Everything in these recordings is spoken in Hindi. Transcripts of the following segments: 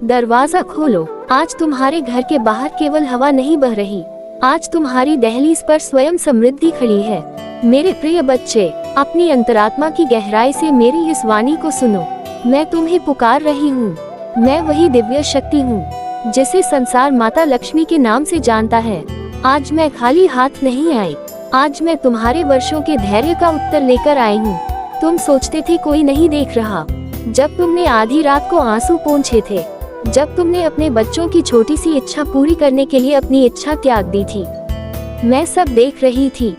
दरवाजा खोलो। आज तुम्हारे घर के बाहर केवल हवा नहीं बह रही, आज तुम्हारी दहलीज पर स्वयं समृद्धि खड़ी है। मेरे प्रिय बच्चे, अपनी अंतरात्मा की गहराई से मेरी इस वाणी को सुनो। मैं तुम्हें पुकार रही हूँ। मैं वही दिव्य शक्ति हूँ जिसे संसार माता लक्ष्मी के नाम से जानता है। आज मैं खाली हाथ नहीं आई, आज मैं तुम्हारे वर्षों के धैर्य का उत्तर लेकर आई हूँ। तुम सोचते थे कोई नहीं देख रहा, जब तुमने आधी रात को आंसू पोंछे थे, जब तुमने अपने बच्चों की छोटी सी इच्छा पूरी करने के लिए अपनी इच्छा त्याग दी थी। मैं सब देख रही थी।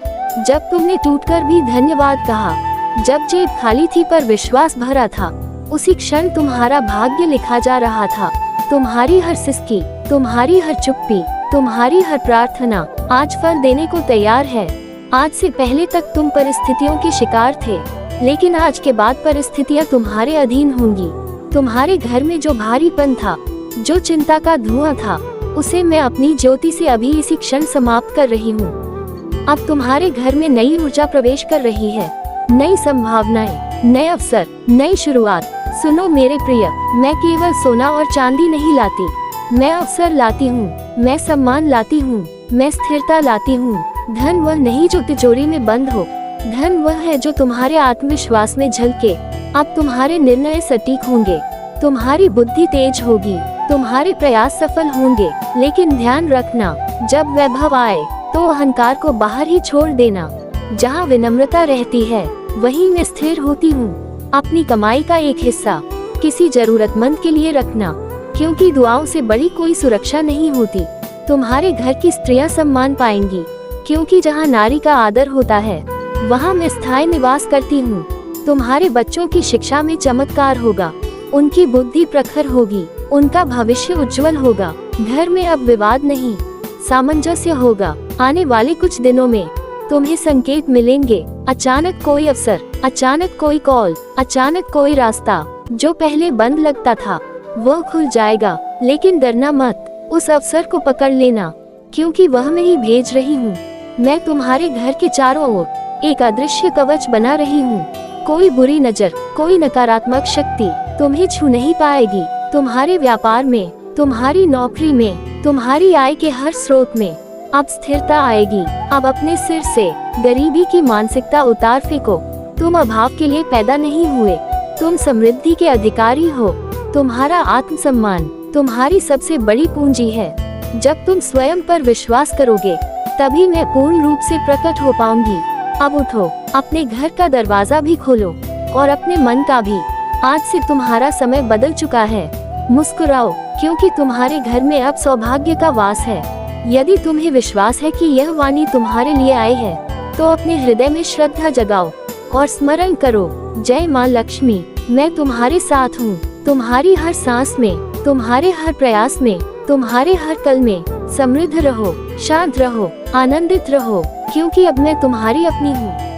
जब तुमने टूटकर भी धन्यवाद कहा, जब जेब खाली थी पर विश्वास भरा था, उसी क्षण तुम्हारा भाग्य लिखा जा रहा था। तुम्हारी हर सिसकी, तुम्हारी हर चुप्पी, तुम्हारी हर प्रार्थना आज फल देने को तैयार है। आज से पहले तक तुम परिस्थितियों के शिकार थे, लेकिन आज के बाद परिस्थितियां तुम्हारे अधीन होंगी। तुम्हारे घर में जो भारीपन था, जो चिंता का धुआं था, उसे मैं अपनी ज्योति से अभी इसी क्षण समाप्त कर रही हूँ। अब तुम्हारे घर में नई ऊर्जा प्रवेश कर रही है, नई संभावनाएं, नए अवसर, नई शुरुआत। सुनो मेरे प्रिय, मैं केवल सोना और चांदी नहीं लाती, मैं अवसर लाती हूँ, मैं सम्मान लाती हूँ, मैं स्थिरता लाती हूँ। धन वह नहीं जो तिजोरी में बंद हो, धन वह है जो तुम्हारे आत्मविश्वास में झलके। अब तुम्हारे निर्णय सटीक होंगे, तुम्हारी बुद्धि तेज होगी, तुम्हारे प्रयास सफल होंगे। लेकिन ध्यान रखना, जब वैभव आए तो अहंकार को बाहर ही छोड़ देना। जहाँ विनम्रता रहती है, वहीं मैं स्थिर होती हूँ। अपनी कमाई का एक हिस्सा किसी जरूरतमंद के लिए रखना, क्योंकि दुआओं से बड़ी कोई सुरक्षा नहीं होती। तुम्हारे घर की स्त्रियां सम्मान पाएंगी, क्योंकि जहाँ नारी का आदर होता है, वहाँ मैं स्थायी निवास करती हूँ। तुम्हारे बच्चों की शिक्षा में चमत्कार होगा, उनकी बुद्धि प्रखर होगी, उनका भविष्य उज्जवल होगा। घर में अब विवाद नहीं, सामंजस्य होगा। आने वाले कुछ दिनों में तुम्हें संकेत मिलेंगे। अचानक कोई अवसर, अचानक कोई कॉल, अचानक कोई रास्ता जो पहले बंद लगता था, वो खुल जाएगा। लेकिन डरना मत, उस अवसर को पकड़ लेना, क्योंकि वह मैं ही भेज रही हूँ। मैं तुम्हारे घर के चारों ओर एक अदृश्य कवच बना रही हूँ। कोई बुरी नजर, कोई नकारात्मक शक्ति तुम्हें छू नहीं पाएगी। तुम्हारे व्यापार में, तुम्हारी नौकरी में, तुम्हारी आय के हर स्रोत में अब स्थिरता आएगी। अब अपने सिर से गरीबी की मानसिकता उतार फेंको। तुम अभाव के लिए पैदा नहीं हुए, तुम समृद्धि के अधिकारी हो। तुम्हारा आत्मसम्मान तुम्हारी सबसे बड़ी पूंजी है। जब तुम स्वयं पर विश्वास करोगे, तभी मैं पूर्ण रूप से प्रकट हो पाऊंगी। अब उठो, अपने घर का दरवाजा भी खोलो और अपने मन का भी। आज से तुम्हारा समय बदल चुका है। मुस्कुराओ, क्योंकि तुम्हारे घर में अब सौभाग्य का वास है। यदि तुम्हें विश्वास है कि यह वाणी तुम्हारे लिए आई है, तो अपने हृदय में श्रद्धा जगाओ और स्मरण करो, जय माँ लक्ष्मी, मैं तुम्हारे साथ हूँ। तुम्हारी हर सांस में, तुम्हारे हर प्रयास में, तुम्हारे हर कल में समृद्ध रहो, शांत रहो, आनंदित रहो, क्योंकि अब मैं तुम्हारी अपनी हूँ।